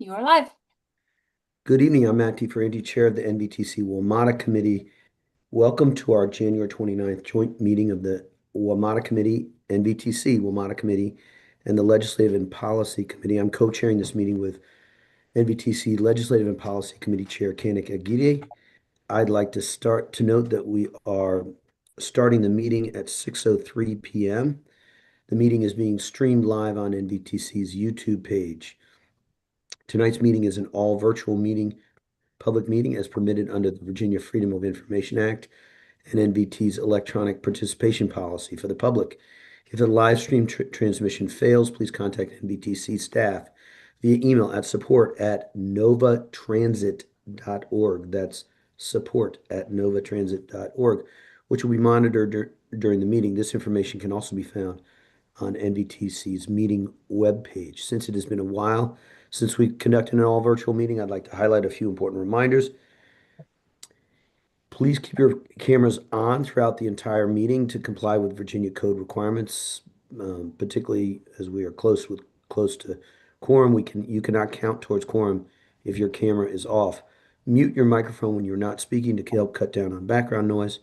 You are live. Good evening. I'm Matt DeFerranti, Chair of the NBTC WMATA Committee. Welcome to our January 29th joint meeting of the WMATA Committee, NBTC WMATA Committee, and the Legislative and Policy Committee. I'm co-chairing this meeting with NBTC Legislative and Policy Committee Chair Kanik Aguirre. I'd like to start to note that we are starting the meeting at 6:03 p.m. The meeting is being streamed live on NBTC's YouTube page. Tonight's meeting is an all virtual public meeting as permitted under the Virginia Freedom of Information Act and NBT's electronic participation policy for the public. If the live stream transmission fails, please contact NBTC staff via email at support@novatransit.org. That's support@novatransit.org, which will be monitored during the meeting. This information can also be found on NBTC's meeting webpage. Since it has been a while since we conducted an all virtual meeting, I'd like to highlight a few important reminders. Please keep your cameras on throughout the entire meeting to comply with Virginia code requirements, particularly as we are close to quorum. You cannot count towards quorum if your camera is off. Mute your microphone when you're not speaking to help cut down on background noise.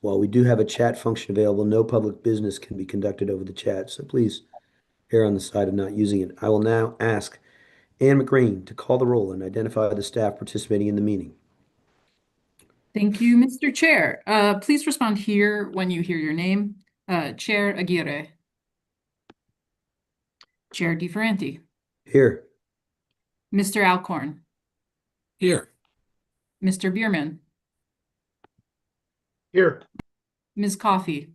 While we do have a chat function available, no public business can be conducted over the chat, so please err on the side of not using it. I will now ask Ann McGreen to call the roll and identify the staff participating in the meeting. Thank you, Mr. Chair. Please respond here when you hear your name. Chair Aguirre. Chair DeFerranti. Here. Mr. Alcorn. Here. Mr. Bierman. Here. Ms. Coffey.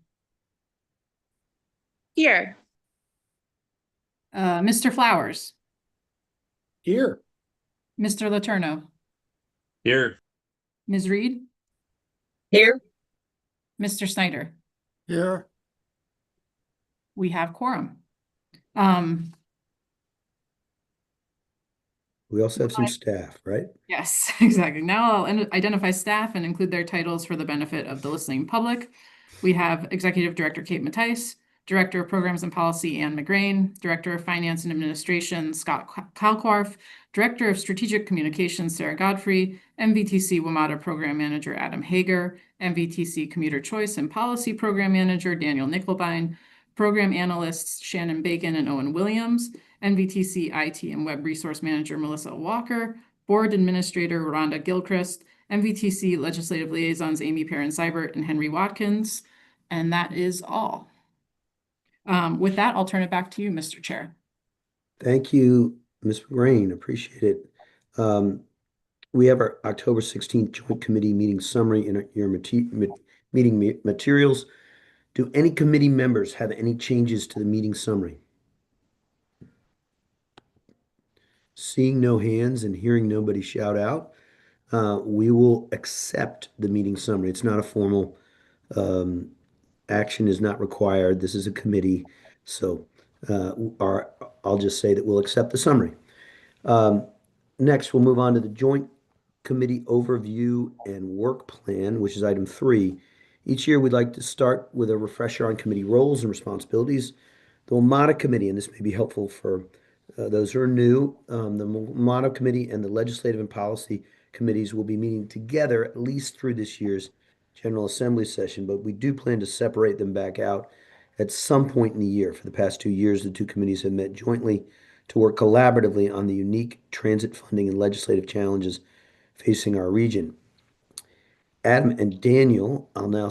Here. Mr. Flowers. Here. Mr. Letourneau. Here. Ms. Reed. Here. Mr. Snyder. Here. We have quorum. We also have some staff, right? Yes, exactly. Now I'll identify staff and include their titles for the benefit of the listening public. We have Executive Director Kate Mattice, Director of Programs and Policy Ann McGrane, Director of Finance and Administration Scott Kalkwarf, Director of Strategic Communications Sarah Godfrey, MVTC WMATA Program Manager Adam Hager, MVTC Commuter Choice and Policy Program Manager Daniel Nickelbein, Program Analysts Shannon Bacon and Owen Williams, NVTC IT and Web Resource Manager Melissa Walker, Board Administrator Rhonda Gilchrist, MVTC Legislative Liaisons Amy Perrin-Seibert and Henry Watkins, and that is all. With that, I'll turn it back to you, Mr. Chair. Thank you, Ms. McGrane. Appreciate it. We have our October 16th Joint Committee meeting summary in your meeting materials. Do any committee members have any changes to the meeting summary? Seeing no hands and hearing nobody shout out, we will accept the meeting summary. It's not a formal action is not required. This is a committee, so I'll just say that we'll accept the summary. Next, we'll move on to the Joint Committee Overview and Work Plan, which is item 3. Each year, we'd like to start with a refresher on committee roles and responsibilities. The WMATA Committee, and this may be helpful for those who are new, the WMATA Committee and the Legislative and Policy Committees will be meeting together at least through this year's General Assembly session, but we do plan to separate them back out at some point in the year. For the past 2 years, the two committees have met jointly to work collaboratively on the unique transit funding and legislative challenges facing our region. Adam and Daniel, I'll now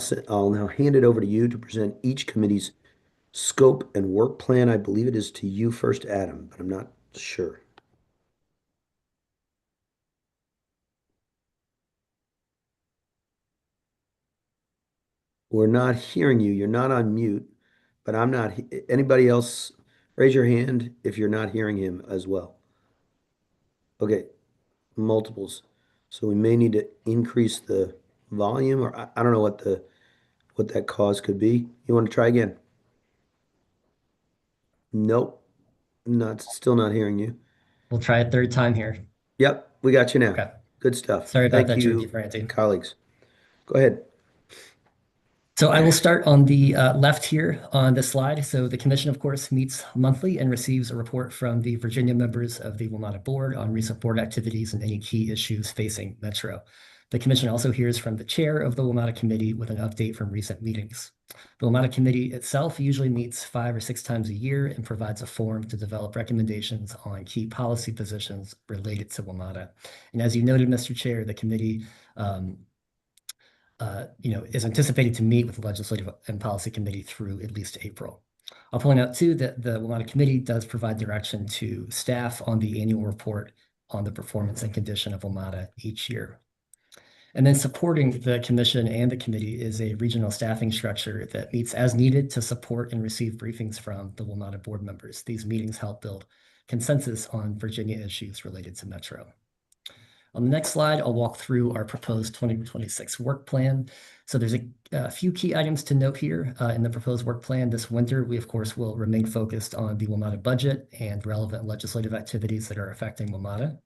hand it over to you to present each committee's scope and work plan. I believe it is to you first, Adam, but I'm not sure. We're not hearing you. You're not on mute, but I'm not. Anybody else, raise your hand if you're not hearing him as well. Okay, multiples. So we may need to increase the volume, or I don't know what that cause could be. You want to try again? Nope, still not hearing you. We'll try a third time here. Yep, we got you now. Okay. Good stuff. Sorry about Thank that, Chair you, DeFerranti. colleagues. Go ahead. So I will start on the left here on this slide. So the commission, of course, meets monthly and receives a report from the Virginia members of the WMATA board on recent board activities and any key issues facing Metro. The commission also hears from the chair of the WMATA committee with an update from recent meetings. The WMATA committee itself usually meets 5 or 6 times a year and provides a forum to develop recommendations on key policy positions related to WMATA. And as you noted, Mr. Chair, the committee is anticipated to meet with the Legislative and Policy Committee through at least April. I'll point out too that the WMATA committee does provide direction to staff on the annual report on the performance and condition of WMATA each year. And then supporting the commission and the committee is a regional staffing structure that meets as needed to support and receive briefings from the WMATA board members. These meetings help build consensus on Virginia issues related to Metro. On the next slide, I'll walk through our proposed 2026 work plan. So there's a few key items to note here in the proposed work plan. This winter, we, of course, will remain focused on the WMATA budget and relevant legislative activities that are affecting WMATA.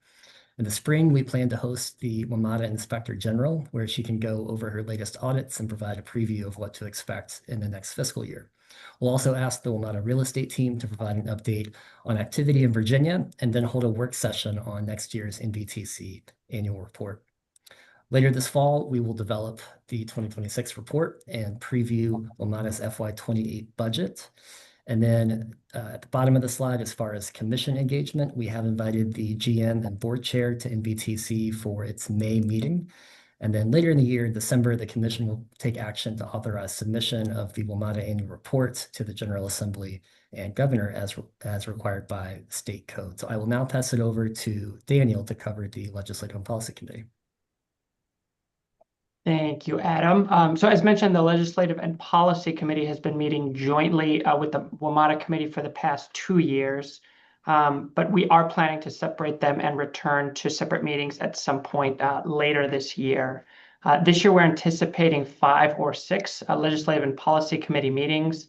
In the spring, we plan to host the WMATA Inspector General, where she can go over her latest audits and provide a preview of what to expect in the next fiscal year. We'll also ask the WMATA real estate team to provide an update on activity in Virginia and then hold a work session on next year's NVTC annual report. Later this fall, we will develop the 2026 report and preview WMATA's FY28 budget. And then at the bottom of the slide, as far as commission engagement, we have invited the GM and board chair to NVTC for its May meeting. And then later in the year, in December, the commission will take action to authorize submission of the WMATA annual report to the General Assembly and governor as required by state code. So I will now pass it over to Daniel to cover the Legislative and Policy Committee. Thank you, Adam. So as mentioned, the Legislative and Policy Committee has been meeting jointly with the WMATA Committee for the past 2 years. But we are planning to separate them and return to separate meetings at some point later this year. This year, we're anticipating 5 or 6 Legislative and Policy Committee meetings,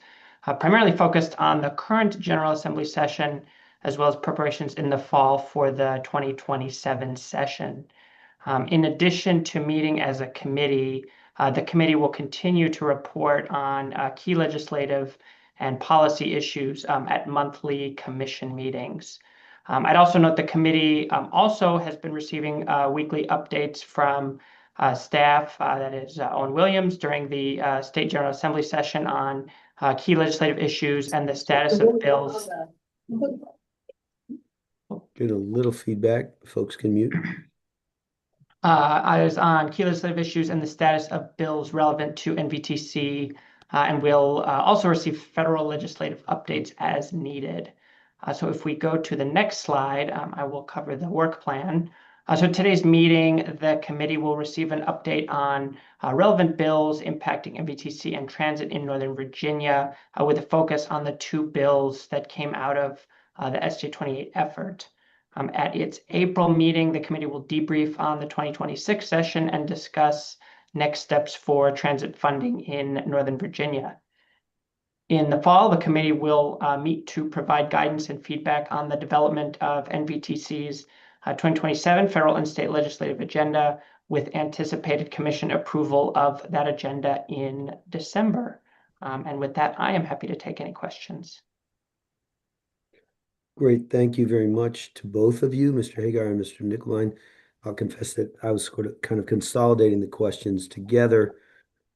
primarily focused on the current General Assembly session, as well as preparations in the fall for the 2027 session. In addition to meeting as a committee, the committee will continue to report on key legislative and policy issues at monthly commission meetings. I'd also note the committee also has been receiving weekly updates from staff, that is Owen Williams, during the State General Assembly session on key legislative issues and the status of bills. Get a little feedback. Folks can mute. I was on key legislative issues and the status of bills relevant to NVTC, and we'll also receive federal legislative updates as needed. So if we go to the next slide, I will cover the work plan. So today's meeting, the committee will receive an update on relevant bills impacting NVTC and transit in Northern Virginia, with a focus on the 2 bills that came out of the SJ28 effort. At its April meeting, the committee will debrief on the 2026 session and discuss next steps for transit funding in Northern Virginia. In the fall, the committee will meet to provide guidance and feedback on the development of NVTC's 2027 federal and state legislative agenda, with anticipated commission approval of that agenda in December. And with that, I am happy to take any questions. Great. Thank you very much to both of you, Mr. Hagar and Mr. Nicolai. I'll confess that I was kind of consolidating the questions together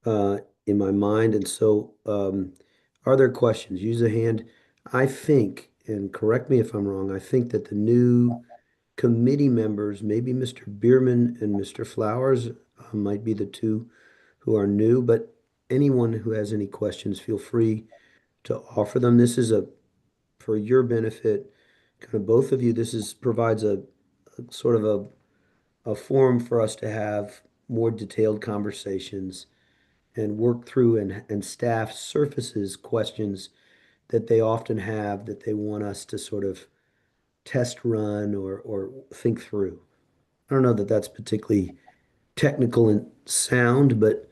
in my mind. And so are there questions? Use a hand. I think, and correct me if I'm wrong, I think that the new committee members, maybe Mr. Bierman and Mr. Flowers might be the 2 who are new, but anyone who has any questions, feel free to offer them. This is for your benefit, kind of both of you, provides a sort of a forum for us to have more detailed conversations and work through, and staff surfaces questions that they often have that they want us to sort of test run or think through. I don't know that that's particularly technical and sound, but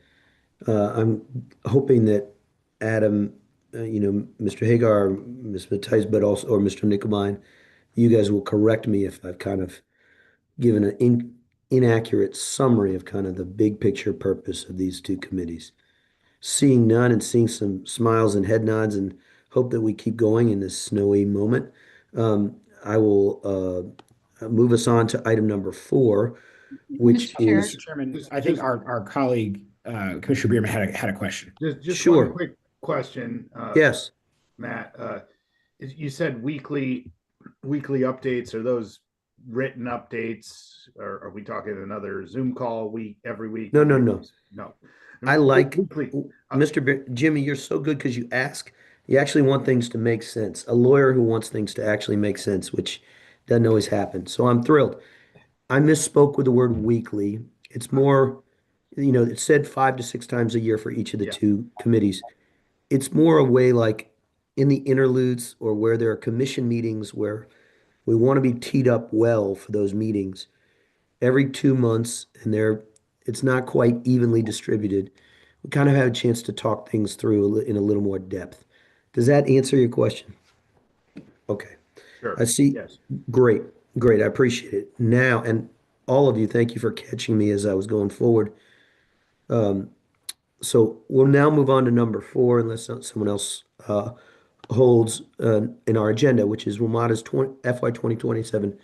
I'm hoping that Adam, Mr. Hagar, Ms. Matthijs, but also, or Mr. Nickelbein, you guys will correct me if I've kind of given an inaccurate summary of kind of the big picture purpose of these 2 committees. Seeing none and seeing some smiles and head nods and hope that we keep going in this snowy moment, I will move us on to item number 4, which Mr. Chair. is, Chairman, Just- I think just- our colleague, Commissioner Bierman had a question. Just Sure. one quick question, yes, Matt. You said weekly updates. Are those written updates? Or are we talking another Zoom call every week? No. No. I like, Weekly. Jimmy, you're so good because you ask. You actually want things to make sense. A lawyer who wants things to actually make sense, which doesn't always happen. So I'm thrilled. I misspoke with the word weekly. It's more, it said 5 to 6 times a year for each of the Yeah. 2 committees. It's more a way like in the interludes or where there are commission meetings where we want to be teed up well for those meetings every 2 months, and it's not quite evenly distributed. We kind of have a chance to talk things through in a little more depth. Does that answer your question? Okay. Sure. I see. Yes. Great. Great. I appreciate it. Now, and all of you, thank you for catching me as I was going forward. So we'll now move on to number 4, unless someone else holds in our agenda, which is WMATA's FY 2027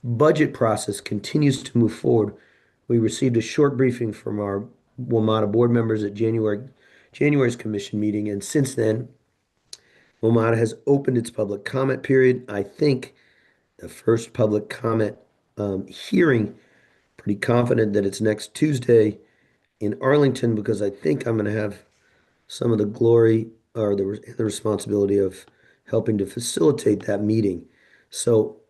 budget process continues to move forward. We received a short briefing from our WMATA board members at January's commission meeting, and since then, WMATA has opened its public comment period. I think the first public comment hearing, pretty confident that it's next Tuesday in Arlington, because I think I'm going to have some of the glory or the responsibility of helping to facilitate that meeting. So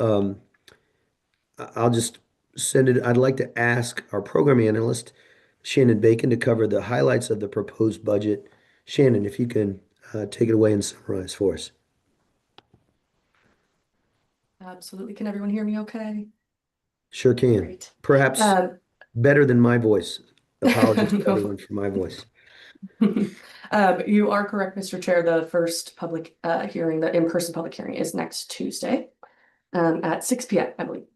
I'll just send it. I'd like to ask our program analyst, Shannon Bacon, to cover the highlights of the proposed budget. Shannon, if you can take it away and summarize for us. Absolutely. Can everyone hear me okay? Sure can. Great. Perhaps better than my voice. Apologies to No. everyone for my voice. You are correct, Mr. Chair. The first public hearing, the in-person public hearing, is next Tuesday at 6 p.m., I believe.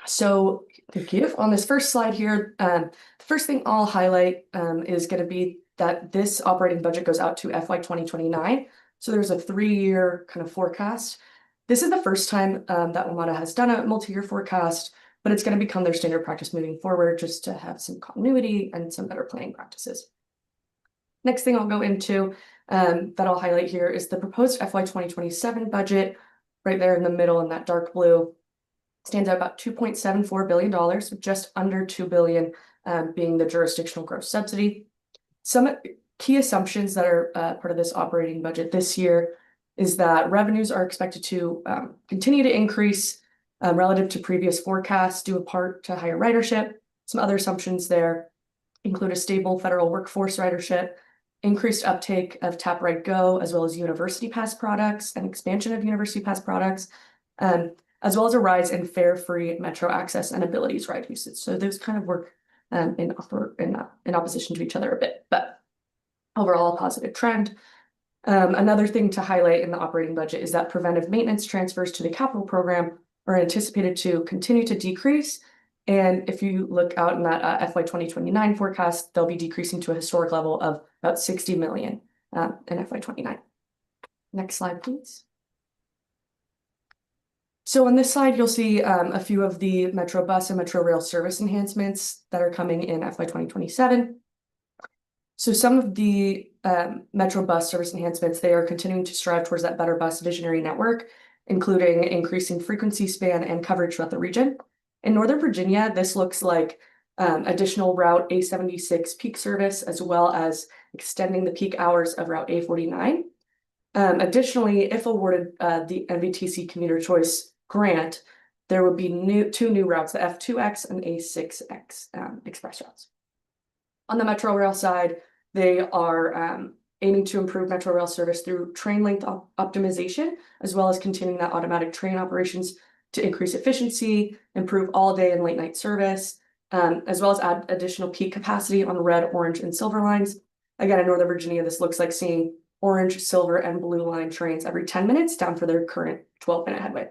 So thank you. On this first slide here, the first thing I'll highlight is going to be that this operating budget goes out to FY 2029. So there's a 3-year kind of forecast. This is the first time that WMATA has done a multi-year forecast, but it's going to become their standard practice moving forward, just to have some continuity and some better planning practices. Next thing I'll go into that I'll highlight here is the proposed FY 2027 budget, right there in the middle in that dark blue. Stands at about $2.74 billion, with just under $2 billion being the jurisdictional gross subsidy. Some key assumptions that are part of this operating budget this year is that revenues are expected to continue to increase relative to previous forecasts, due in part to higher ridership. Some other assumptions there include a stable federal workforce ridership, increased uptake of Tap Right Go, as well as University Pass products and expansion of University Pass products, as well as a rise in fare-free Metro access and abilities ride usage. So those kind of work in opposition to each other a bit, but overall a positive trend. Another thing to highlight in the operating budget is that preventive maintenance transfers to the capital program are anticipated to continue to decrease. And if you look out in that FY 2029 forecast, they'll be decreasing to a historic level of about 60 million in FY 29. Next slide, please. So on this slide, you'll see a few of the Metro Bus and Metro Rail service enhancements that are coming in FY 2027. So some of the Metro Bus service enhancements, they are continuing to strive towards that better bus visionary network, including increasing frequency span and coverage throughout the region. In Northern Virginia, this looks like additional Route A76 peak service, as well as extending the peak hours of Route A49. Additionally, if awarded the MVTC commuter choice grant, there would be two new routes, the F2X and A6X express routes. On the Metro Rail side, they are aiming to improve Metro Rail service through train length optimization, as well as continuing that automatic train operations to increase efficiency, improve all day and late night service, as well as add additional peak capacity on red, orange, and silver lines. Again, in Northern Virginia, this looks like seeing orange, silver, and blue line trains every 10 minutes down for their current 12-minute headway.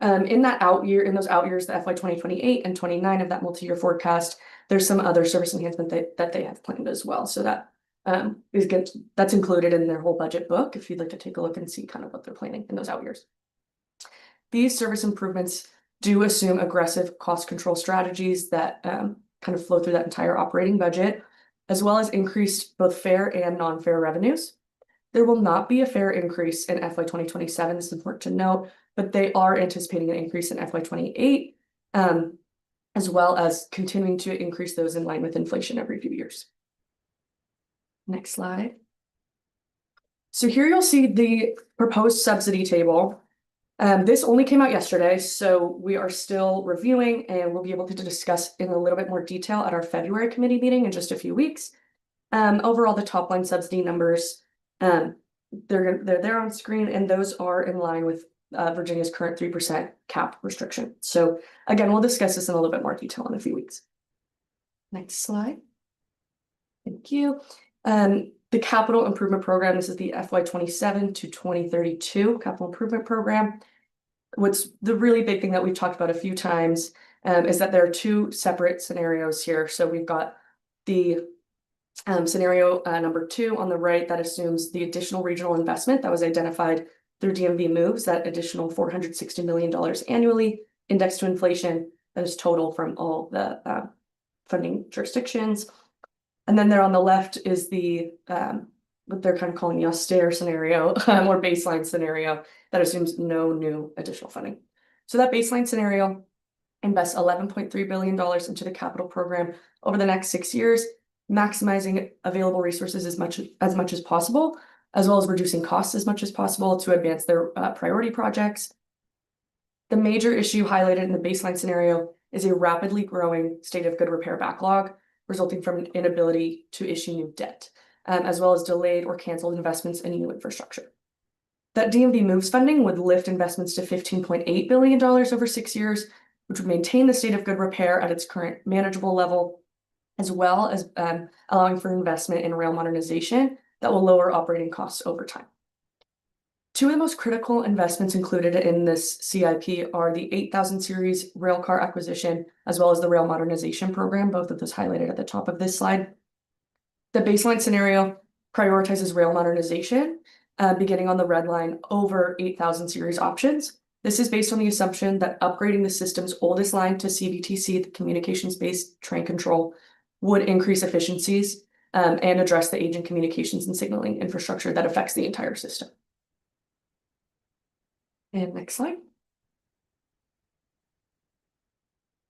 In those out years, the FY 2028 and 29 of that multi-year forecast, there's some other service enhancement that they have planned as well. So that that's included in their whole budget book if you'd like to take a look and see kind of what they're planning in those out years. These service improvements do assume aggressive cost control strategies that kind of flow through that entire operating budget, as well as increased both fare and non-fare revenues. There will not be a fare increase in FY 2027, this is important to note, but they are anticipating an increase in FY 28, as well as continuing to increase those in line with inflation every few years. Next slide. So here you'll see the proposed subsidy table. This only came out yesterday, so we are still reviewing and we'll be able to discuss in a little bit more detail at our February committee meeting in just a few weeks. Overall, the top line subsidy numbers, they're there on screen, and those are in line with Virginia's current 3% cap restriction. So again, we'll discuss this in a little bit more detail in a few weeks. Next slide. Thank you. The capital improvement program, this is the FY 27 to 2032 capital improvement program. What's the really big thing that we've talked about a few times is that there are two separate scenarios here. So we've got the scenario number 2 on the right that assumes the additional regional investment that was identified through DMV moves, that additional $460 million annually indexed to inflation that is total from all the funding jurisdictions. And then there on the left is the what they're kind of calling the austere scenario or baseline scenario that assumes no new additional funding. So that baseline scenario invests $11.3 billion into the capital program over the next 6 years, maximizing available resources as much as possible, as well as reducing costs as much as possible to advance their priority projects. The major issue highlighted in the baseline scenario is a rapidly growing state of good repair backlog, resulting from an inability to issue new debt, as well as delayed or canceled investments in new infrastructure. That DMV moves funding would lift investments to $15.8 billion over 6 years, which would maintain the state of good repair at its current manageable level, as well as allowing for investment in rail modernization that will lower operating costs over time. Two of the most critical investments included in this CIP are the 8000 series rail car acquisition, as well as the rail modernization program, both of those highlighted at the top of this slide. The baseline scenario prioritizes rail modernization, beginning on the red line over 8000 series options. This is based on the assumption that upgrading the system's oldest line to CBTC, the communications-based train control, would increase efficiencies and address the aging communications and signaling infrastructure that affects the entire system. And next slide.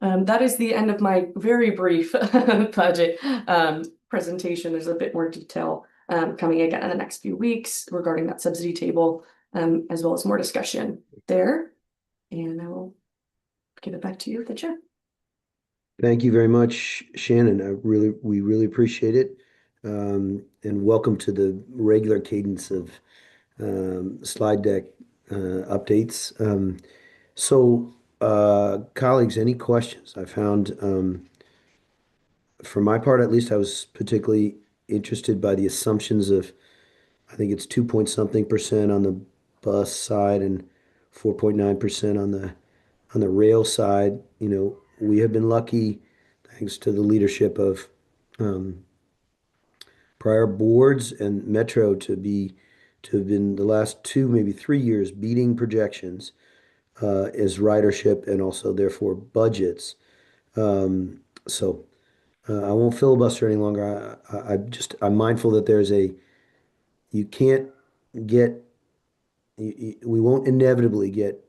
That is the end of my very brief budget presentation. There's a bit more detail coming again in the next few weeks regarding that subsidy table, as well as more discussion there. And I will give it back to you, the chair. Thank you very much, Shannon. We really appreciate it. And welcome to the regular cadence of slide deck updates. Colleagues, any questions? I found, for my part at least, I was particularly interested by the assumptions of, I think it's 2 point something percent on the bus side and 4.9% on the rail side. You know, we have been lucky, thanks to the leadership of prior boards and Metro to have been the last 2, maybe 3 years beating projections as ridership and also therefore budgets. I won't filibuster any longer. I'm mindful that you can't get, we won't inevitably get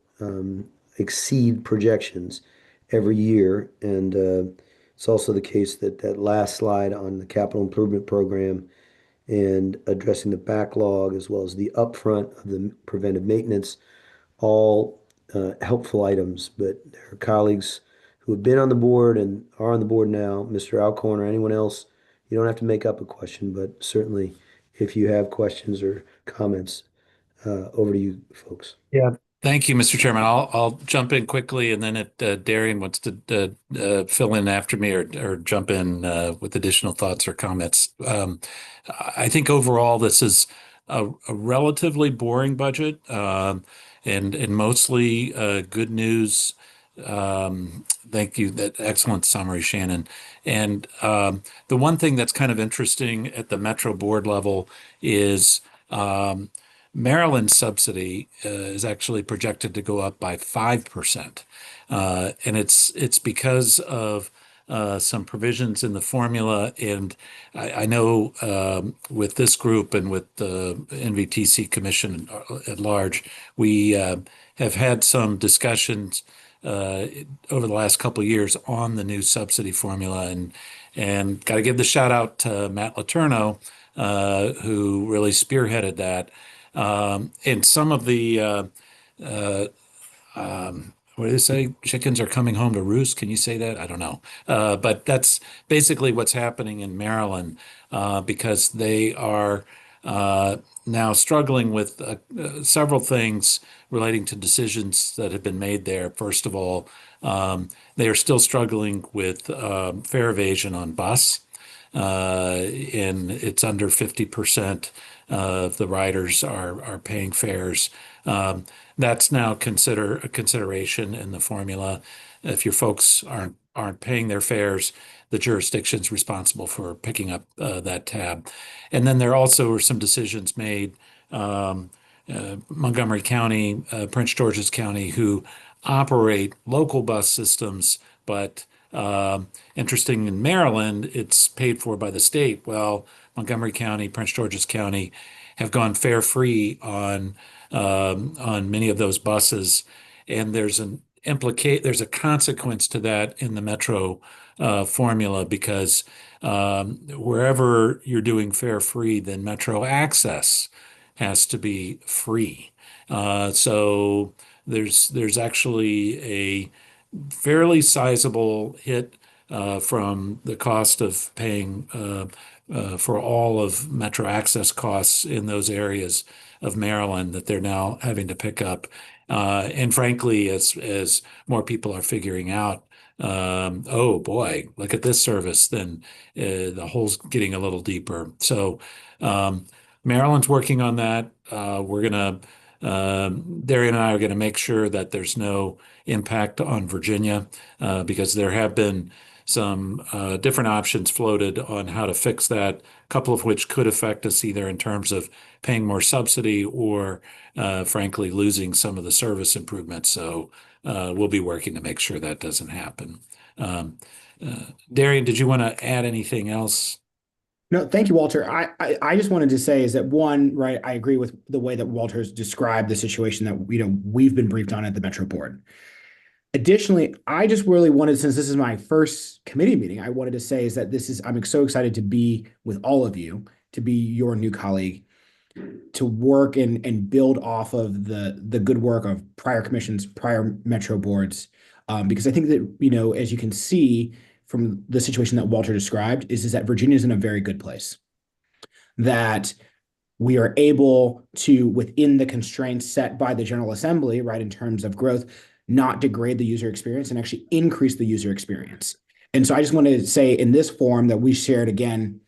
exceed projections every year. And it's also the case that that last slide on the capital improvement program and addressing the backlog as well as the upfront of the preventive maintenance, all helpful items. But there are colleagues who have been on the board and are on the board now, Mr. Alcorn or anyone else. You don't have to make up a question, but certainly if you have questions or comments, over to you folks. Yeah. Thank you, Mr. Chairman. I'll jump in quickly, and then if Darian wants to fill in after me or jump in with additional thoughts or comments. I think overall this is a relatively boring budget and mostly good news Thank you. That excellent summary, Shannon. And the one thing that's kind of interesting at the Metro board level is Maryland's subsidy is actually projected to go up by 5%. And it's because of some provisions in the formula. And I know with this group and with the NVTC Commission at large, we have had some discussions over the last couple of years on the new subsidy formula, and got to give the shout out to Matt Letourneau, who really spearheaded that. And some of the uh, what do they say? Chickens are coming home to roost. Can you say that? I don't know. But that's basically what's happening in Maryland because they are now struggling with several things relating to decisions that have been made there. First of all, they are still struggling with fare evasion on bus. And it's under 50% of the riders are paying fares. That's now a consideration in the formula. If your folks aren't paying their fares, the jurisdiction's responsible for picking up that tab. And then there also were some decisions made, Montgomery County, Prince George's County, who operate local bus systems, but interesting in Maryland, it's paid for by the state. Well, Montgomery County, Prince George's County have gone fare free on many of those buses, and there's a consequence to that in the Metro formula because wherever you're doing fare free, then Metro access has to be free. So there's actually a fairly sizable hit from the cost of paying for all of Metro access costs in those areas of Maryland that they're now having to pick up. And frankly, as more people are figuring out, oh boy, look at this service, then the hole's getting a little deeper. So Maryland's working on that. Darian and I are gonna make sure that there's no impact on Virginia because there have been some different options floated on how to fix that, a couple of which could affect us either in terms of paying more subsidy or frankly losing some of the service improvements. So we'll be working to make sure that doesn't happen. Darian, did you want to add anything else? No, thank you, Walter. I just wanted to say is that one, right, I agree with the way that Walter's described the situation that, we've been briefed on at the Metro Board. Additionally, I just really wanted, since this is my first committee meeting, I wanted to say is that I'm so excited to be with all of you, to be your new colleague, to work and build off of the good work of prior commissions, prior Metro boards. Because I think that, as you can see from the situation that Walter described, is that Virginia is in a very good place. That we are able to, within the constraints set by the General Assembly, right, in terms of growth, not degrade the user experience and actually increase the user experience. And so I just wanted to say in this forum that we shared again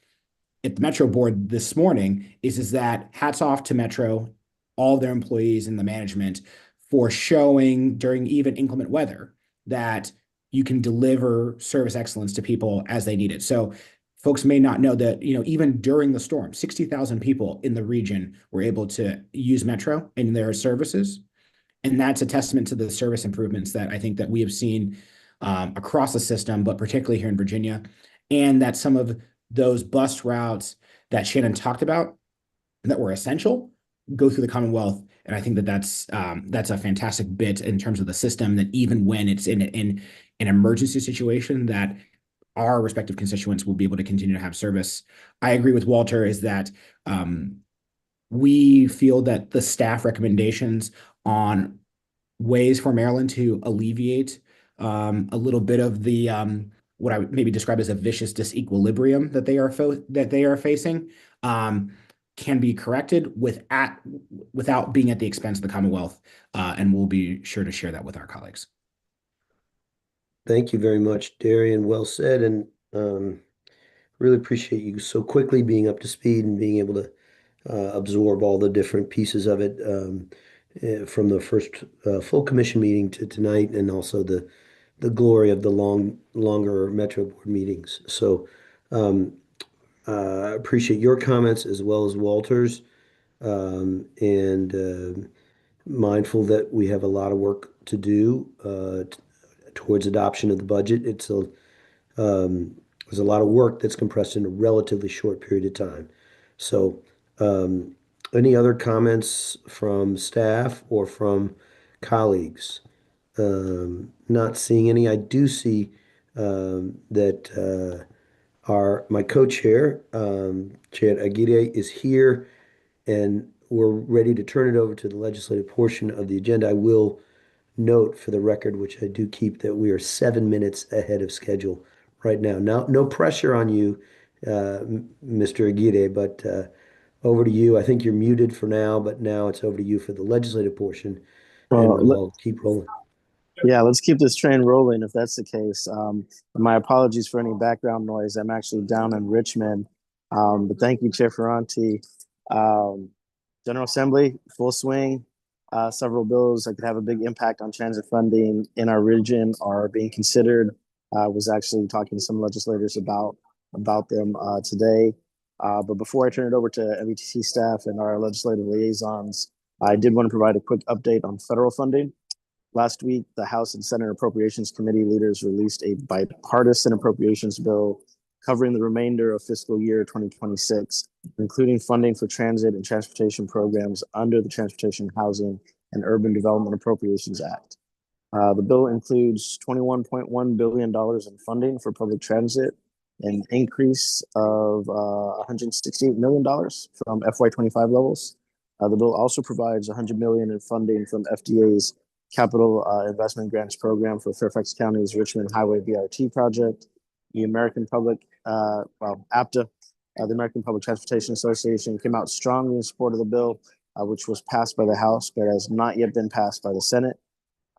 at the Metro board this morning is that hats off to Metro, all their employees and the management for showing during even inclement weather that you can deliver service excellence to people as they need it. So folks may not know that, even during the storm, 60,000 people in the region were able to use Metro in their services. And that's a testament to the service improvements that I think that we have seen across the system, but particularly here in Virginia, and that some of those bus routes that Shannon talked about that were essential go through the Commonwealth. And I think that that's a fantastic bit in terms of the system, that even when it's in an emergency situation, that our respective constituents will be able to continue to have service. I agree with Walter is that we feel that the staff recommendations on ways for Maryland to alleviate a little bit of the what I would maybe describe as a vicious disequilibrium that they are facing can be corrected without being at the expense of the Commonwealth, and we'll be sure to share that with our colleagues. Thank you very much, Darian. Well said, and really appreciate you so quickly being up to speed and being able to absorb all the different pieces of it. from the first full commission meeting to tonight, and also the glory of the longer Metro Board meetings. So um, appreciate your comments as well as Walter's, and mindful that we have a lot of work to do towards adoption of the budget. There's a lot of work that's compressed in a relatively short period of time. So, any other comments from staff or from colleagues? Not seeing any. I do see that my co-chair, Chair Aguirre, is here, and we're ready to turn it over to the legislative portion of the agenda. I will note for the record, which I do keep, that we are 7 minutes ahead of schedule right now. Now, no pressure on you, Mr. Aguirre, but over to you. I think you're muted for now, but now it's over to you for the legislative portion, and Well, we'll all keep rolling. yeah, let's keep this train rolling if that's the case. My apologies for any background noise. I'm actually down in Richmond. But thank you, Chair Ferranti. Um, General Assembly, full swing. Several bills that could have a big impact on transit funding in our region are being considered. Was actually talking to some legislators about them today. But before I turn it over to MVTC staff and our legislative liaisons, I did want to provide a quick update on federal funding. Last week, the House and Senate Appropriations Committee leaders released a bipartisan appropriations bill covering the remainder of fiscal year 2026, including funding for transit and transportation programs under the Transportation, Housing, and Urban Development Appropriations Act. The bill includes $21.1 billion in funding for public transit, an increase of $168 million from FY25 levels. The bill also provides $100 million in funding from FDA's Capital Investment Grants Program for Fairfax County's Richmond Highway BRT project. The American Public, APTA, the American Public Transportation Association, came out strongly in support of the bill, which was passed by the House, but has not yet been passed by the Senate.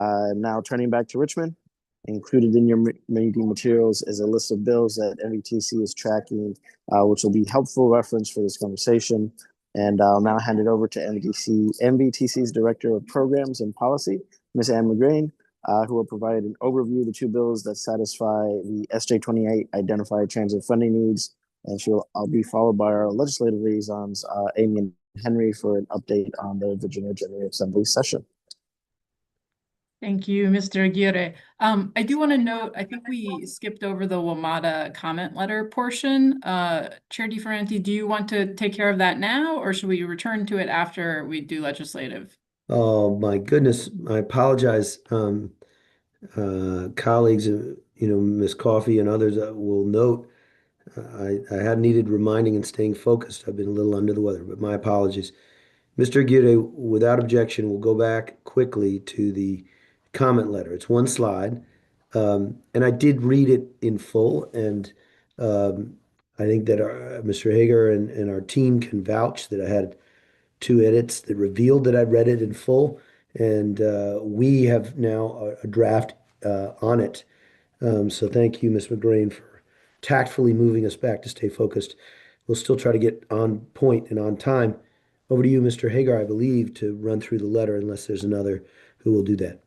Now turning back to Richmond, included in your meeting materials is a list of bills that MVTC is tracking, which will be helpful reference for this conversation. And I'll now hand it over to MVTC's Director of Programs and Policy, Ms. Anne McGrain, who will provide an overview of the two bills that satisfy the SJ28 identified transit funding needs. And I'll be followed by our legislative liaisons, Amy and Henry, for an update on the Virginia General Assembly session. Thank you, Mr. Aguirre. I do want to note, I think we skipped over the WMATA comment letter portion. Chair DeFerranti, do you want to take care of that now, or should we return to it after we do legislative? Oh, my goodness. I apologize, colleagues, Ms. Coffey and others will note I had needed reminding and staying focused. I've been a little under the weather, but my apologies. Mr. Aguirre, without objection, we'll go back quickly to the comment letter. It's one slide, and I did read it in full, and I think that Mr. Hager and our team can vouch that I had two edits that revealed that I read it in full, and we have now a draft on it. So thank you, Ms. McGrain, for tactfully moving us back to stay focused. We'll still try to get on point and on time. Over to you, Mr. Hagar, I believe, to run through the letter, unless there's another who will do that.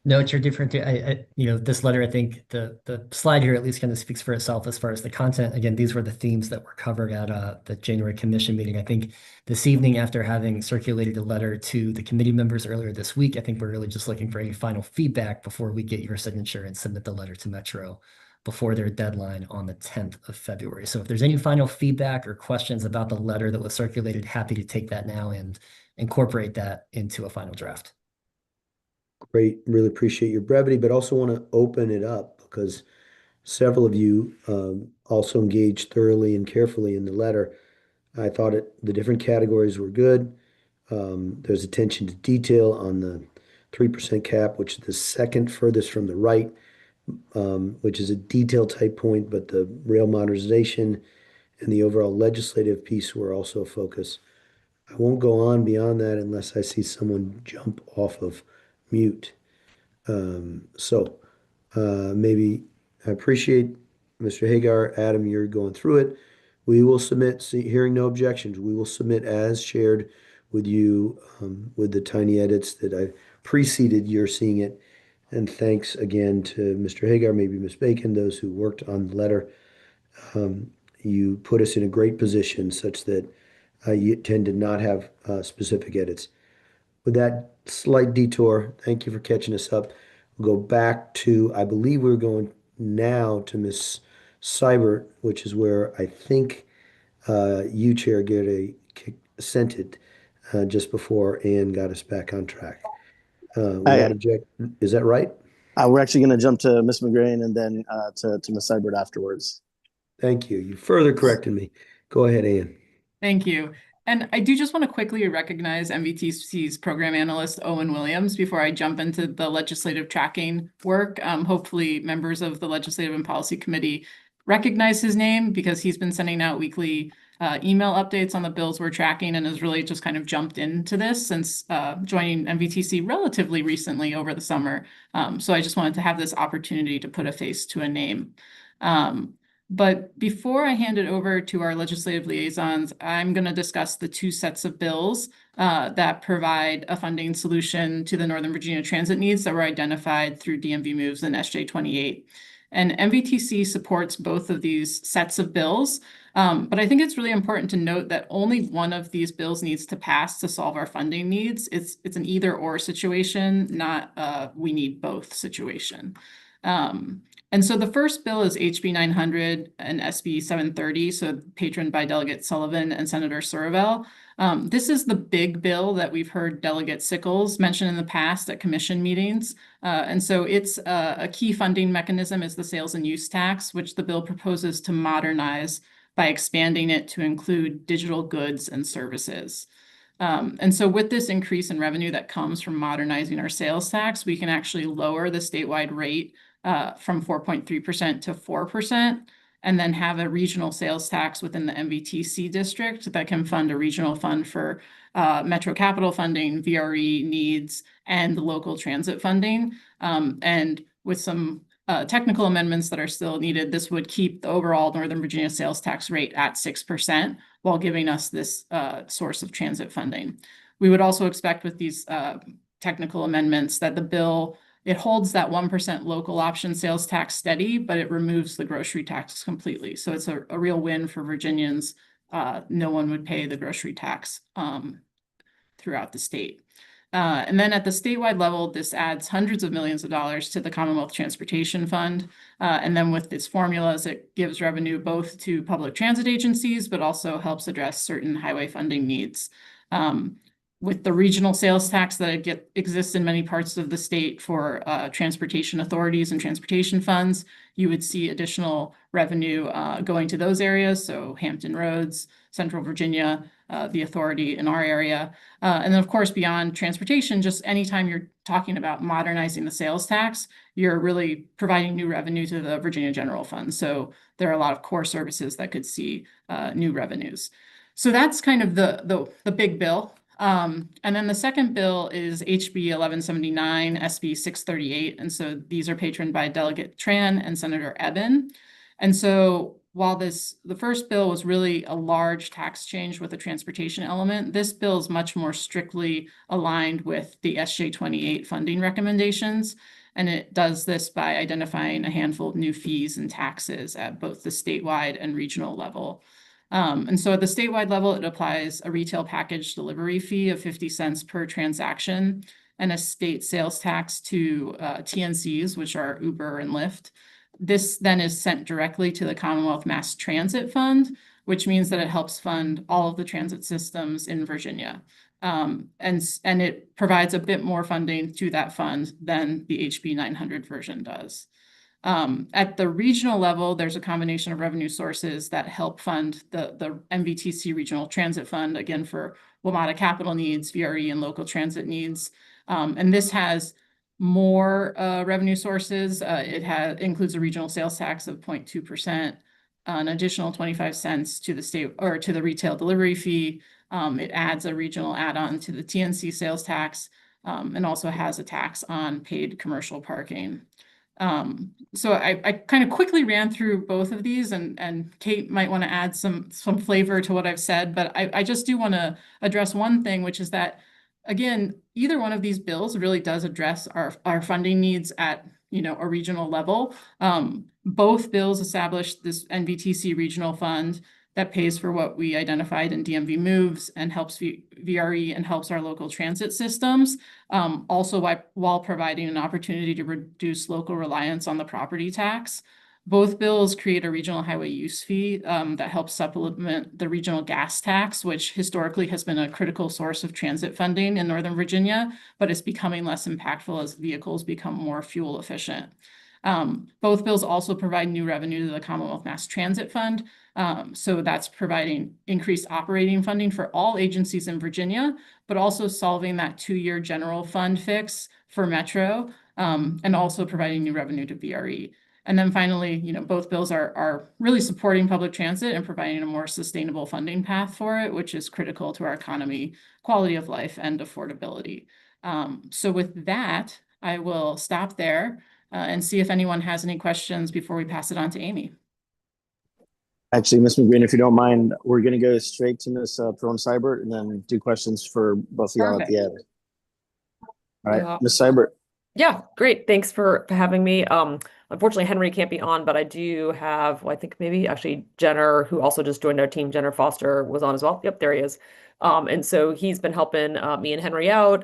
No, Chair different. This letter, I think the slide here at least kind of speaks for itself as far as the content. Again, these were the themes that were covered at the January commission meeting. I think this evening, after having circulated a letter to the committee members earlier this week, I think we're really just looking for any final feedback before we get your signature and submit the letter to Metro before their deadline on the 10th of February. So if there's any final feedback or questions about the letter that was circulated, happy to take that now and incorporate that into a final draft. Great. Really appreciate your brevity, but also want to open it up because several of you also engaged thoroughly and carefully in the letter. I thought the different categories were good. There's attention to detail on the 3% cap, which is the second furthest from the right, which is a detail type point, but the rail modernization and the overall legislative piece were also a focus. I won't go on beyond that unless I see someone jump off of mute. Maybe I appreciate Mr. Hagar, Adam, you're going through it. We will submit, hearing no objections, we will submit as shared with you, with the tiny edits that I preceded your seeing it. And thanks again to Mr. Hagar, maybe Ms. Bacon, those who worked on the letter. You put us in a great position such that you tend to not have specific edits. With that slight detour, thank you for catching us up. We'll go back to, I believe we're going now to Ms. Seibert, which is where I think you, Chair, sent it just before Ann got us back on track. Without object, is that right? We're actually going to jump to Ms. McGrain and then to Ms. Seibert afterwards. Thank you. You further corrected me. Go ahead, Ann. Thank you. And I do just want to quickly recognize MVTC's program analyst, Owen Williams, before I jump into the legislative tracking work. Hopefully members of the Legislative and Policy Committee recognize his name because he's been sending out weekly email updates on the bills we're tracking and has really just kind of jumped into this since joining MVTC relatively recently over the summer. So I just wanted to have this opportunity to put a face to a name. But before I hand it over to our legislative liaisons, I'm going to discuss the two sets of bills that provide a funding solution to the Northern Virginia transit needs that were identified through DMV moves and SJ 28. And MVTC supports both of these sets of bills. But I think it's really important to note that only one of these bills needs to pass to solve our funding needs. It's an either or situation, not we need both situation. And so the first bill is HB 900 and SB 730, so patroned by Delegate Sullivan and Senator Survell. This is the big bill that we've heard Delegate Sickles mention in the past at commission meetings. And so it's a key funding mechanism is the sales and use tax, which the bill proposes to modernize by expanding it to include digital goods and services. And so with this increase in revenue that comes from modernizing our sales tax, we can actually lower the statewide rate from 4.3% to 4%, and then have a regional sales tax within the MVTC district that can fund a regional fund for Metro Capital funding, VRE needs, and the local transit funding. And with some technical amendments that are still needed, this would keep the overall Northern Virginia sales tax rate at 6% while giving us this source of transit funding. We would also expect with these technical amendments that the bill it holds that 1% local option sales tax steady, but it removes the grocery tax completely. So it's a real win for Virginians. No one would pay the grocery tax throughout the state. And then at the statewide level, this adds hundreds of millions of dollars to the Commonwealth Transportation Fund. And then with its formulas, it gives revenue both to public transit agencies, but also helps address certain highway funding needs. With the regional sales tax that exists in many parts of the state for transportation authorities and transportation funds, you would see additional revenue going to those areas. So Hampton Roads, Central Virginia, the authority in our area. And then of course, beyond transportation, just anytime you're talking about modernizing the sales tax, you're really providing new revenue to the Virginia General Fund. So there are a lot of core services that could see new revenues. So that's kind of the big bill. And then the second bill is HB 1179, SB 638. And so these are patroned by Delegate Tran and Senator Eben. And so while the first bill was really a large tax change with a transportation element, this bill is much more strictly aligned with the SJ 28 funding recommendations. And it does this by identifying a handful of new fees and taxes at both the statewide and regional level. And so at the statewide level, it applies a retail package delivery fee of 50 cents per transaction and a state sales tax to TNCs, which are Uber and Lyft. This then is sent directly to the Commonwealth Mass Transit Fund, which means that it helps fund all of the transit systems in Virginia. And it provides a bit more funding to that fund than the HB 900 version does. At the regional level, there's a combination of revenue sources that help fund the MVTC Regional Transit Fund, again, for WMATA capital needs, VRE, and local transit needs. And this has more revenue sources. It includes a regional sales tax of 0.2%, an additional 25 cents to the state or to the retail delivery fee. It adds a regional add-on to the TNC sales tax, and also has a tax on paid commercial parking. So I kind of quickly ran through both of these, and Kate might want to add some flavor to what I've said, but I just do want to address one thing, which is that, again, either one of these bills really does address our funding needs at a regional level. Both bills establish this NVTC regional fund that pays for what we identified in DMV moves and helps VRE and helps our local transit systems. Also while providing an opportunity to reduce local reliance on the property tax. Both bills create a regional highway use fee that helps supplement the regional gas tax, which historically has been a critical source of transit funding in Northern Virginia, but it's becoming less impactful as vehicles become more fuel efficient. Both bills also provide new revenue to the Commonwealth Mass Transit Fund. So that's providing increased operating funding for all agencies in Virginia, but also solving that 2-year general fund fix for Metro, and also providing new revenue to VRE. And then finally, both bills are really supporting public transit and providing a more sustainable funding path for it, which is critical to our economy, quality of life, and affordability. So with that, I will stop there and see if anyone has any questions before we pass it on to Amy. Actually, Ms. McGreen, if you don't mind, we're going to go straight to Ms. Pearl Seibert and then do questions for both of y'all at the end. All right, Yeah. Ms. Seibert. Yeah, great. Thanks for having me. Unfortunately, Henry can't be on, but I do have, well, I think maybe actually Jenner, who also just joined our team, Jenner Foster was on as well. Yep, there he is. And so he's been helping me and Henry out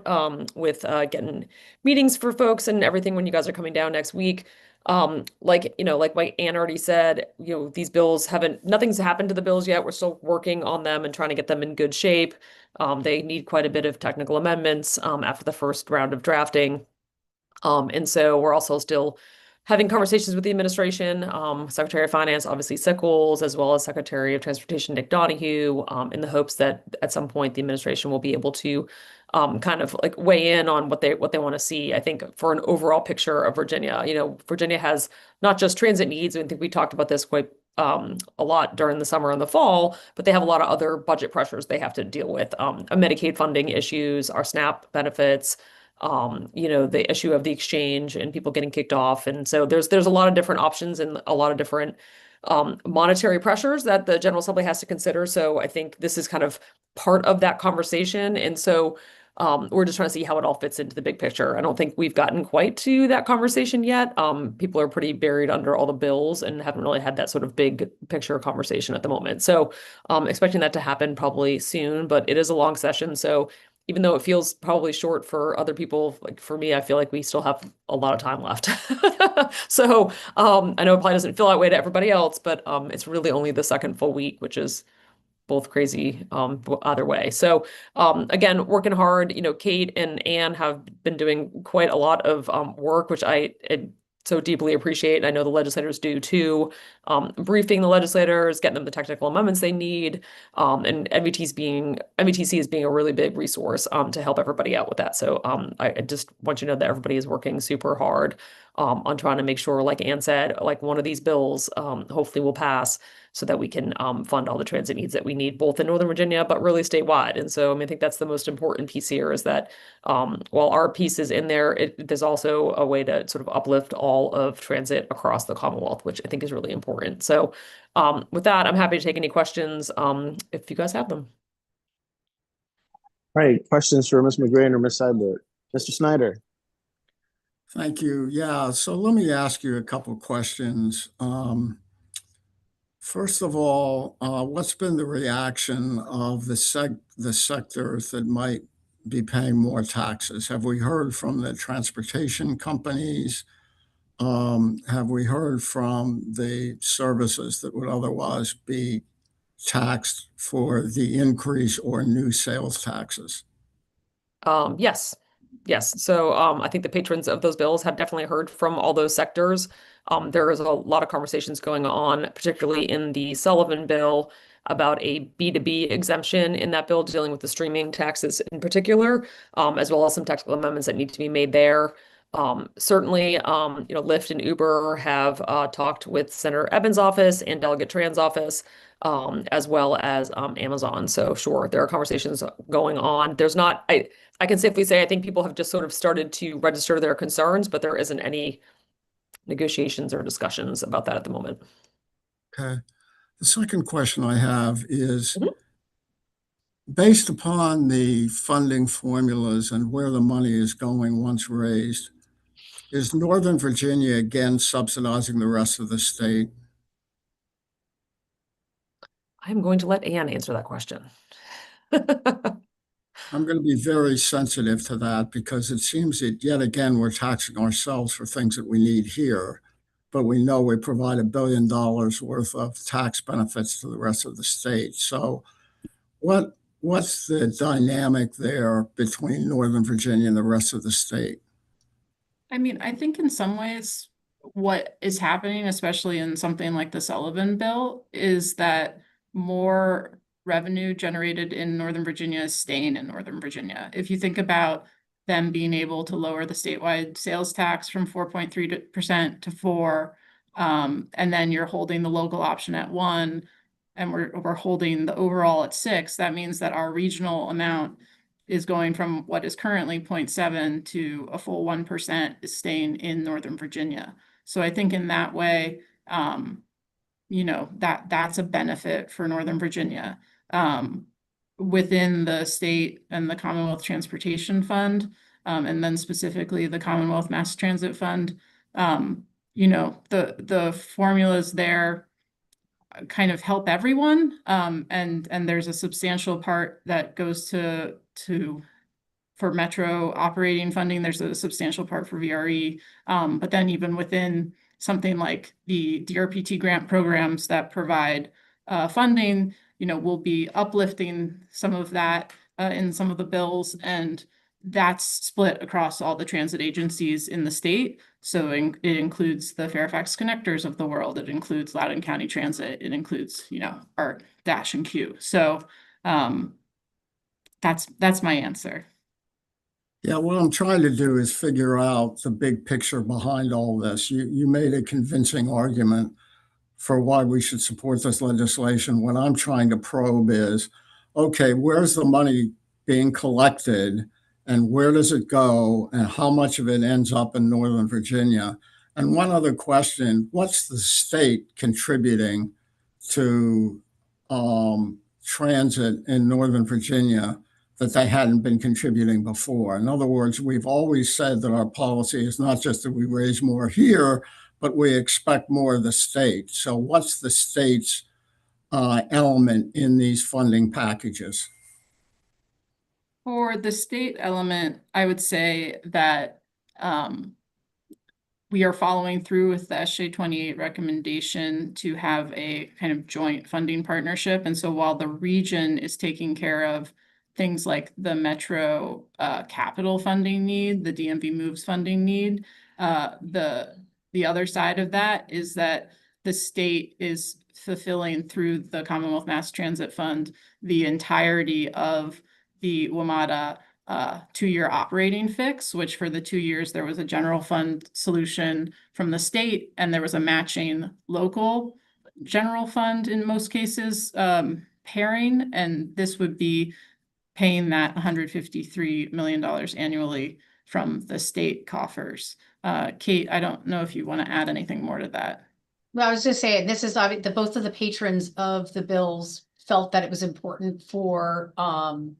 with getting meetings for folks and everything when you guys are coming down next week. Like like Ann already said, these bills nothing's happened to the bills yet. We're still working on them and trying to get them in good shape. They need quite a bit of technical amendments after the first round of drafting. And so we're also still having conversations with the administration, Secretary of Finance, obviously Sickles, as well as Secretary of Transportation, Nick Donahue, in the hopes that at some point the administration will be able to kind of like weigh in on what they want to see. I think for an overall picture of Virginia, Virginia has not just transit needs. I think we talked about this quite a lot during the summer and the fall, but they have a lot of other budget pressures they have to deal with, Medicaid funding issues, our SNAP benefits, the issue of the exchange and people getting kicked off. And so there's a lot of different options and a lot of different monetary pressures that the General Assembly has to consider. So I think this is kind of part of that conversation. And so we're just trying to see how it all fits into the big picture. I don't think we've gotten quite to that conversation yet. People are pretty buried under all the bills and haven't really had that sort of big picture conversation at the moment. So expecting that to happen probably soon, but it is a long session. So even though it feels probably short for other people, like for me, I feel like we still have a lot of time left. So I know it probably doesn't feel that way to everybody else, but it's really only the second full week, which is both crazy either way. So again, working hard. Kate and Ann have been doing quite a lot of work, which I so deeply appreciate. And I know the legislators do too. Briefing the legislators, getting them the technical amendments they need, and NVTC is being a really big resource to help everybody out with that. So I just want you to know that everybody is working super hard on trying to make sure, like Ann said, like one of these bills hopefully will pass so that we can fund all the transit needs that we need, both in Northern Virginia, but really statewide. And so, I think that's the most important piece here is that while our piece is in there, there's also a way to sort of uplift all of transit across the Commonwealth, which I think is really important. So with that, I'm happy to take any questions if you guys have them. All right, questions for Ms. McGrane or Ms. Seibert? Mr. Snyder. Thank you. Yeah, so let me ask you a couple questions. First of all, what's been the reaction of the sectors that might be paying more taxes? Have we heard from the transportation companies? Have we heard from the services that would otherwise be taxed for the increase or new sales taxes? Yes. So I think the patrons of those bills have definitely heard from all those sectors. There is a lot of conversations going on, particularly in the Sullivan bill, about a B2B exemption in that bill dealing with the streaming taxes in particular, as well as some technical amendments that need to be made there. Certainly, Lyft and Uber have talked with Senator Evans' office and Delegate Tran's office, as well as Amazon. So sure, there are conversations going on. I can safely say I think people have just sort of started to register their concerns, but there isn't any negotiations or discussions about that at the moment. Okay. The second question I have is, Mhm. based upon the funding formulas and where the money is going once raised, is Northern Virginia again subsidizing the rest of the state? I'm going to let Anne answer that question. I'm going to be very sensitive to that because it seems that yet again we're taxing ourselves for things that we need here, but we know we provide $1 billion worth of tax benefits to the rest of the state. So what's the dynamic there between Northern Virginia and the rest of the state? I mean, I think in some ways, what is happening, especially in something like the Sullivan bill, is that more revenue generated in Northern Virginia is staying in Northern Virginia. If you think about them being able to lower the statewide sales tax from 4.3% to 4%, and then you're holding the local option at 1%, and we're holding the overall at 6%, that means that our regional amount is going from what is currently 0.7 to a full 1% is staying in Northern Virginia. So I think in that way, you know, that's a benefit for Northern Virginia. Within the state and the Commonwealth Transportation Fund, and then specifically the Commonwealth Mass Transit Fund, you know, the formulas there kind of help everyone. And there's a substantial part that goes to for Metro operating funding. There's a substantial part for VRE. But then even within something like the DRPT grant programs that provide funding, you know, we'll be uplifting some of that in some of the bills, and that's split across all the transit agencies in the state. So it includes the Fairfax Connectors of the world. It includes Loudoun County Transit. It includes, you know, our Dash and Q. So that's my answer. Yeah, what I'm trying to do is figure out the big picture behind all this. You made a convincing argument for why we should support this legislation. What I'm trying to probe is, okay, where's the money being collected and where does it go and how much of it ends up in Northern Virginia? And one other question, what's the state contributing to transit in Northern Virginia that they hadn't been contributing before? In other words, we've always said that our policy is not just that we raise more here, but we expect more of the state. So what's the state's element in these funding packages? For the state element, I would say that we are following through with the SJ28 recommendation to have a kind of joint funding partnership. And so while the region is taking care of things like the Metro capital funding need, the DMV moves funding need, the other side of that is that the state is fulfilling through the Commonwealth Mass Transit Fund the entirety of the WMATA 2-year operating fix, which for the 2 years there was a general fund solution from the state and there was a matching local general fund in most cases pairing, and this would be paying that $153 million annually from the state coffers. Kate, I don't know if you want to add anything more to that. Well, I was just saying, this is the both of the patrons of the bills felt that it was important for WMATA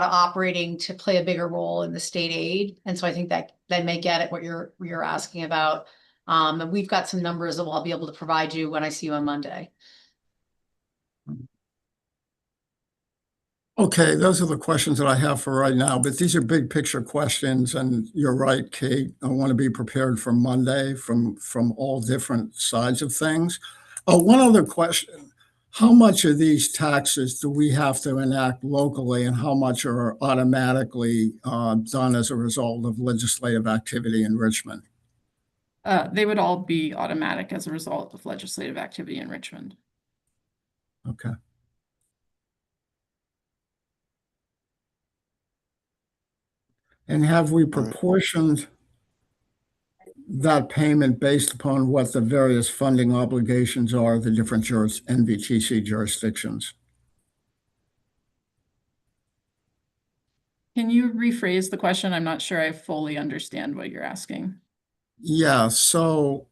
operating to play a bigger role in the state aid. And so I think that may get at what you're asking about. And we've got some numbers that I'll be able to provide you when I see you on Monday. Okay, those are the questions that I have for right now, but these are big picture questions. And you're right, Kate, I want to be prepared for Monday from all different sides of things. Oh, one other question. How much of these taxes do we have to enact locally and how much are automatically done as a result of legislative activity in Richmond? They would all be automatic as a result of legislative activity in Richmond. Okay. And have we proportioned that payment based upon what the various funding obligations are of the different NVTC jurisdictions? Can you rephrase the question? I'm not sure I fully understand what you're asking. Yeah, so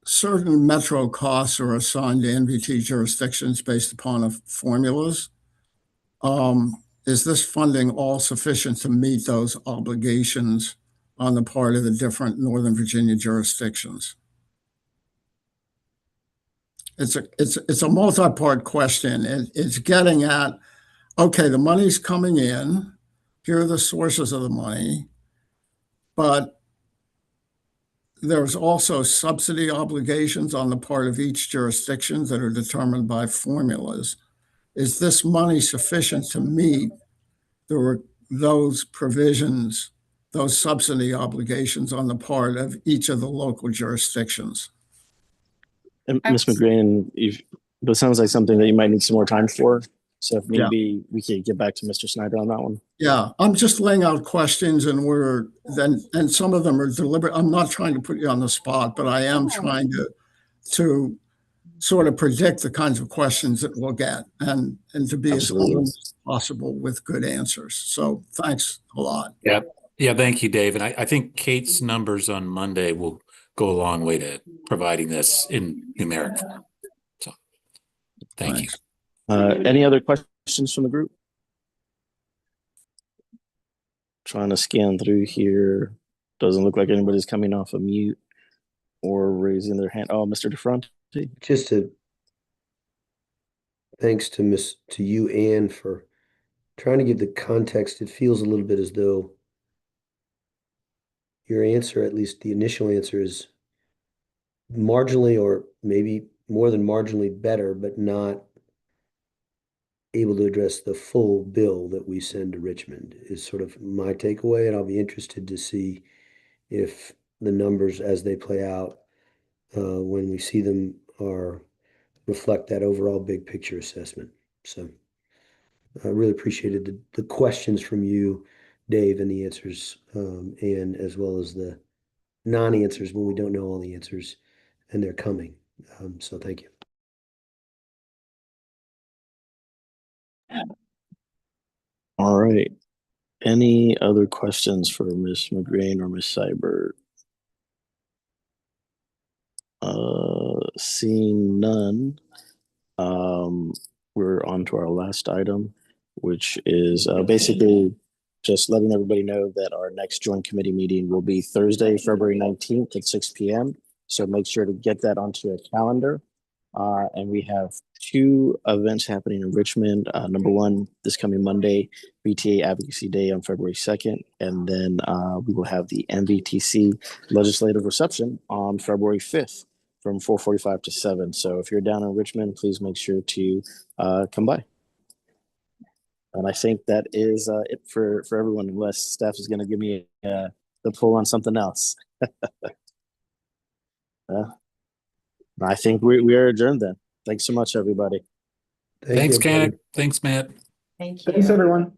certain metro costs are assigned to NVT jurisdictions based upon formulas. Is this funding all sufficient to meet those obligations on the part of the different Northern Virginia jurisdictions? It's a multi-part question. It's getting at, okay, the money's coming in, here are the sources of the money, but there's also subsidy obligations on the part of each jurisdiction that are determined by formulas. Is this money sufficient to meet those provisions, those subsidy obligations on the part of each of the local jurisdictions? And Ms. McGrain, that sounds like something that you might need some more time for. So if need be, we could get back to Mr. Snyder on that one. Yeah, I'm just laying out questions and some of them are deliberate. I'm not trying to put you on the spot, but I am trying to sort of predict the kinds of questions that we'll get and to be as open as possible with good answers. So thanks a lot. Yeah. Yeah. Thank you, Dave. And I think Kate's numbers on Monday will go a long way to providing this in numeric form. So thank you. Any other questions from the group? Trying to scan through here. Doesn't look like anybody's coming off of mute or raising their hand. Oh, Mr. DeFronte. Thanks to you, Anne, for trying to give the context. It feels a little bit as though your answer, at least the initial answer, is marginally or maybe more than marginally better, but not able to address the full bill that we send to Richmond is sort of my takeaway. And I'll be interested to see if the numbers as they play out when we see them reflect that overall big picture assessment. So I really appreciated the questions from you, Dave, and the answers, and as well as the non-answers when we don't know all the answers and they're coming. So thank you. All right. Any other questions for Ms. McGrain or Ms. Seibert? Seeing none, we're on to our last item, which is basically just letting everybody know that our next joint committee meeting will be Thursday, February 19th at 6 p.m. So make sure to get that onto your calendar. And we have two events happening in Richmond. Number one, this coming Monday, VTA Advocacy Day on February 2nd. And then we will have the MVTC Legislative Reception on February 5th from 4:45 to 7. So if you're down in Richmond, please make sure to come by. And I think that is it for everyone, unless staff is going to give me the pull on something else. I think we are adjourned then. Thanks so much, everybody. Thanks, Kenneth. Thanks, Matt. Thank you. Thanks, everyone.